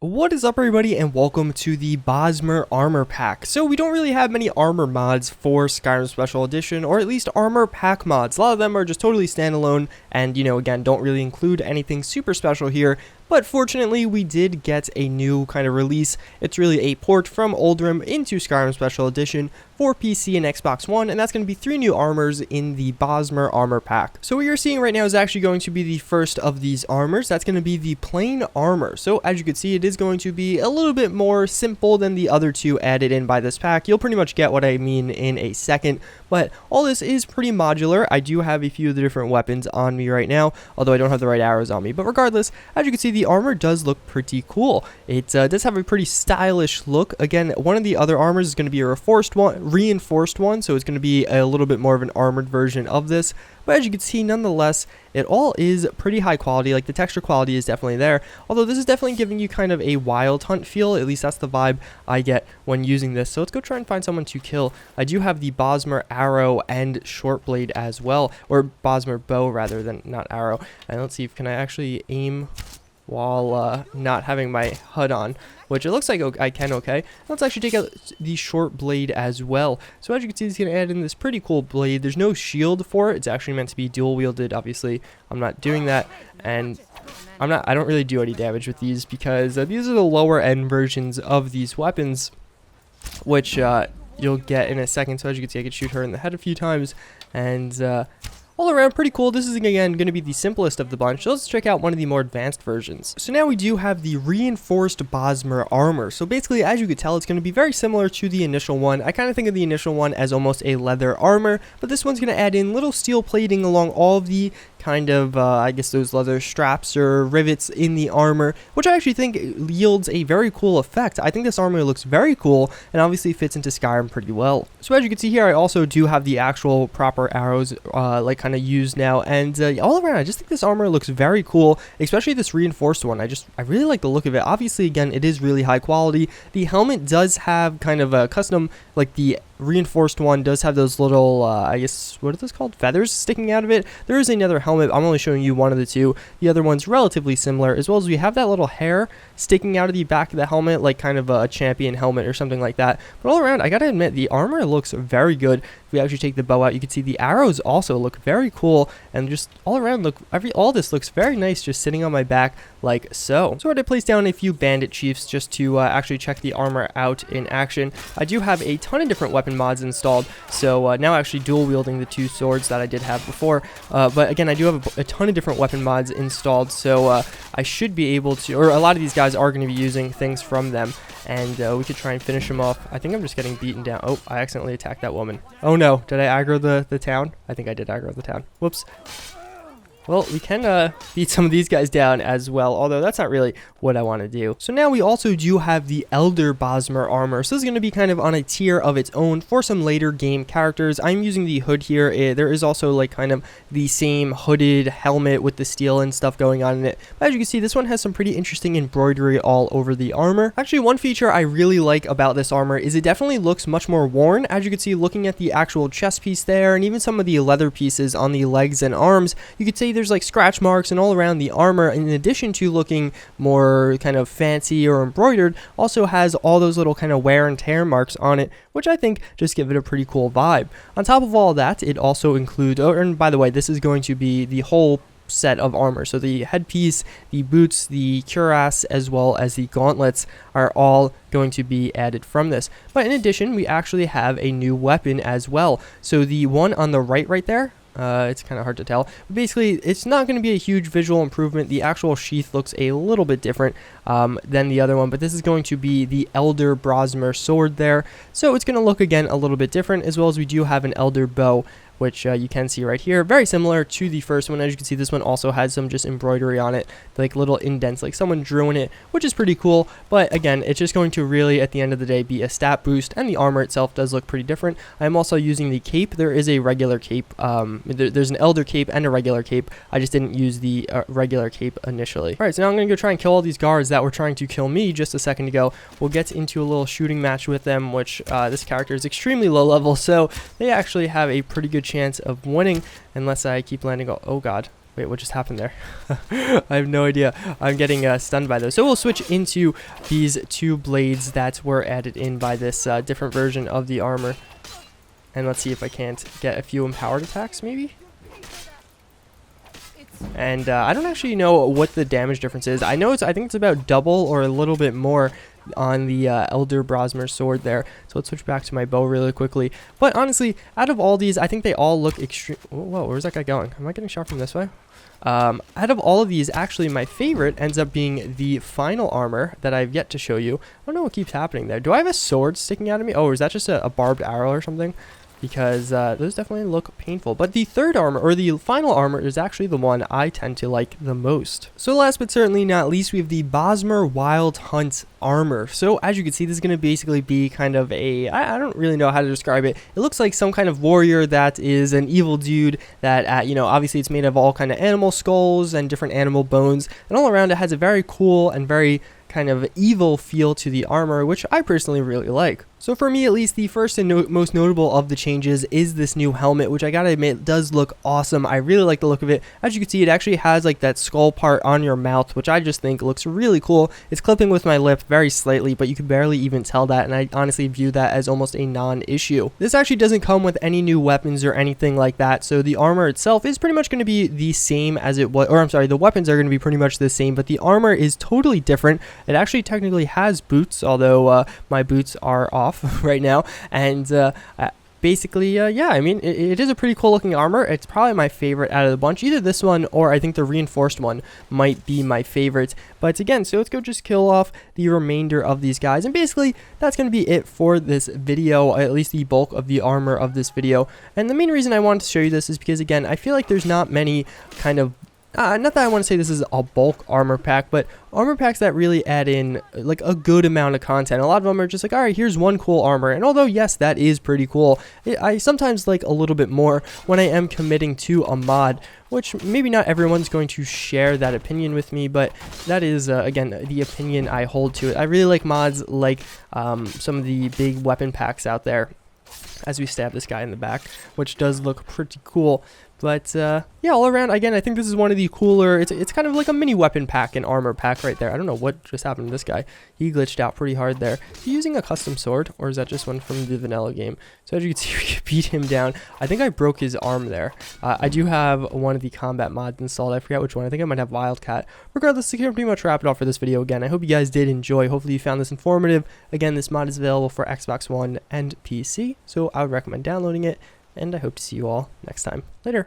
What is up, everybody, and welcome to the Bosmer Armor Pack. So we don't really have many armor mods for Skyrim Special Edition, or at least armor pack mods. A lot of them are just totally standalone and, again, don't really include anything super special here. But fortunately, we did get a new kind of release. It's really a port from Oldrim into Skyrim Special Edition for PC and Xbox One, and that's going to be 3 new armors in the Bosmer Armor Pack. So what you're seeing right now is actually going to be the first of these armors. That's going to be the plain armor. So as you can see, it is going to be a little bit more simple than the other 2 added in by this pack. You'll pretty much get what I mean in a second, but all this is pretty modular. I do have a few of the different weapons on me right now, although I don't have the right arrows on me. But regardless, as you can see, the armor does look pretty cool. It does have a pretty stylish look. Again, one of the other armors is going to be a reinforced one, so it's going to be a little bit more of an armored version of this. But as you can see, nonetheless, it all is pretty high quality. Like, the texture quality is definitely there, although this is definitely giving you kind of a Wild Hunt feel. At least that's the vibe I get when using this. So let's go try and find someone to kill. I do have the Bosmer arrow and short blade as well, or Bosmer bow rather than not arrow. And let's see if can I actually aim while not having my HUD on, which it looks like I can. Okay, let's actually take out the short blade as well. So as you can see, it's going to add in this pretty cool blade. There's no shield for it. It's actually meant to be dual wielded. Obviously, I'm not doing that, and I don't really do any damage with these because these are the lower end versions of these weapons, which you'll get in a second. So as you can see, I could shoot her in the head a few times, and all around pretty cool. This is again going to be the simplest of the bunch. So let's check out one of the more advanced versions. So now we do have the reinforced Bosmer armor. So basically, as you could tell, it's going to be very similar to the initial one. I kind of think of the initial one as almost a leather armor, but this one's going to add in little steel plating along all of the kind of, I guess those leather straps or rivets in the armor, which I actually think yields a very cool effect. I think this armor looks very cool and obviously fits into Skyrim pretty well. So as you can see here, I also do have the actual proper arrows like kind of used now, and all around I just think this armor looks very cool, especially this reinforced one. I really like the look of it. Obviously, again, it is really high quality. The helmet does have kind of a custom, like the reinforced one does have those little I guess, what are those called, feathers sticking out of it. There is another helmet. I'm only showing you one of the 2. The other one's relatively similar, as well as we have that little hair sticking out of the back of the helmet, like kind of a champion helmet or something like that. But all around, I gotta admit, the armor looks very good. If we actually take the bow out, you can see the arrows also look very cool, and just all around all this looks very nice just sitting on my back like so. So I had to place down a few bandit chiefs just to actually check the armor out in action. I do have a ton of different weapon mods installed, so now actually dual wielding the 2 swords that I did have before, but again, I do have a ton of different weapon mods installed, so I should be able to, or a lot of these guys are going to be using things from them, and we could try and finish them off. I think I'm just getting beaten down. Oh, I accidentally attacked that woman. Oh no, did I aggro the town? I think I did aggro the town. Whoops. Well, we can beat some of these guys down as well, although that's not really what I want to do. So now we also do have the Elder Bosmer armor. So this is going to be kind of on a tier of its own for some later game characters. I'm using the hood here. There is also like kind of the same hooded helmet with the steel and stuff going on in it. But as you can see, this one has some pretty interesting embroidery all over the armor. Actually, one feature I really like about this armor is it definitely looks much more worn. As you can see, looking at the actual chest piece there, and even some of the leather pieces on the legs and arms, you could say there's like scratch marks and all around the armor. In addition to looking more kind of fancy or embroidered, also has all those little kind of wear and tear marks on it, which I think just give it a pretty cool vibe. On top of all that, it also includes, oh, and by the way, this is going to be the whole set of armor. So the headpiece, the boots, the cuirass, as well as the gauntlets are all going to be added from this. But in addition, we actually have a new weapon as well. So the one on the right there, it's kind of hard to tell. But basically, it's not going to be a huge visual improvement. The actual sheath looks a little bit different than the other one, but this is going to be the Elder Bosmer sword there. So it's going to look, again, a little bit different, as well as we do have an Elder bow, which you can see right here, very similar to the first one. As you can see, this one also has some just embroidery on it, like little indents, like someone drew in it, which is pretty cool. But again, it's just going to really, at the end of the day, be a stat boost, and the armor itself does look pretty different. I'm also using the cape. There is a regular cape. There's an Elder cape and a regular cape. I just didn't use the regular cape initially. All right, so now I'm going to go try and kill all these guards that were trying to kill me just a second ago. We'll get into a little shooting match with them, which this character is extremely low level, so they actually have a pretty good chance of winning unless I keep landing. Oh god. Wait, what just happened there? I have no idea. I'm getting stunned by those. So we'll switch into these 2 blades that were added in by this different version of the armor. And let's see if I can't get a few empowered attacks, maybe? And I don't actually know what the damage difference is. I think it's about double or a little bit more on the Elder Bosmer sword there. So let's switch back to my bow really quickly. But honestly, out of all these, I think they all look extreme. Whoa, where's that guy going? Am I getting shot from this way? Out of all of these, actually my favorite ends up being the final armor that I've yet to show you. I don't know what keeps happening there. Do I have a sword sticking out of me? Oh, is that just a barbed arrow or something? Because those definitely look painful. But the third armor, or the final armor, is actually the one I tend to like the most. So last but certainly not least, we have the Bosmer Wild Hunt armor. So as you can see, this is going to basically be kind of a, I don't really know how to describe it. It looks like some kind of warrior that is an evil dude that, you know, obviously it's made of all kind of animal skulls and different animal bones. And all around it has a very cool and very kind of evil feel to the armor, which I personally really like. So for me, at least, the first and most notable of the changes is this new helmet, which I gotta admit does look awesome. I really like the look of it. As you can see, it actually has like that skull part on your mouth, which I just think looks really cool. It's clipping with my lip very slightly, but you can barely even tell that, and I honestly view that as almost a non-issue. This actually doesn't come with any new weapons or anything like that, so the armor itself is pretty much going to be the same as it was, or I'm sorry, the weapons are going to be pretty much the same, but the armor is totally different. It actually technically has boots, although my boots are off right now, and basically, yeah, I mean, it is a pretty cool looking armor. It's probably my favorite out of the bunch. Either this one or I think the reinforced one might be my favorite. But again, so let's go just kill off the remainder of these guys. And basically, that's going to be it for this video, at least the bulk of the armor of this video. And the main reason I wanted to show you this is because, again, I feel like there's not many kind of not that I want to say this is a bulk armor pack, but armor packs that really add in like a good amount of content. A lot of them are just like, all right, here's one cool armor. And although, yes, that is pretty cool, I sometimes like a little bit more when I am committing to a mod, which maybe not everyone's going to share that opinion with me, but that is, again, the opinion I hold to it. I really like mods like some of the big weapon packs out there, as we stab this guy in the back, which does look pretty cool. But yeah, all around, again, I think this is one of the cooler, it's kind of like a mini weapon pack and armor pack right there. I don't know what just happened to this guy. He glitched out pretty hard there. Is he using a custom sword, or is that just one from the vanilla game? So as you can see, we can beat him down. I think I broke his arm there. I do have one of the combat mods installed. I forget which one. I think I might have Wildcat. Regardless, I can pretty much wrap it off for this video again. I hope you guys did enjoy. Hopefully you found this informative. Again, this mod is available for Xbox One and PC, so I would recommend downloading it. And I hope to see you all next time. Later.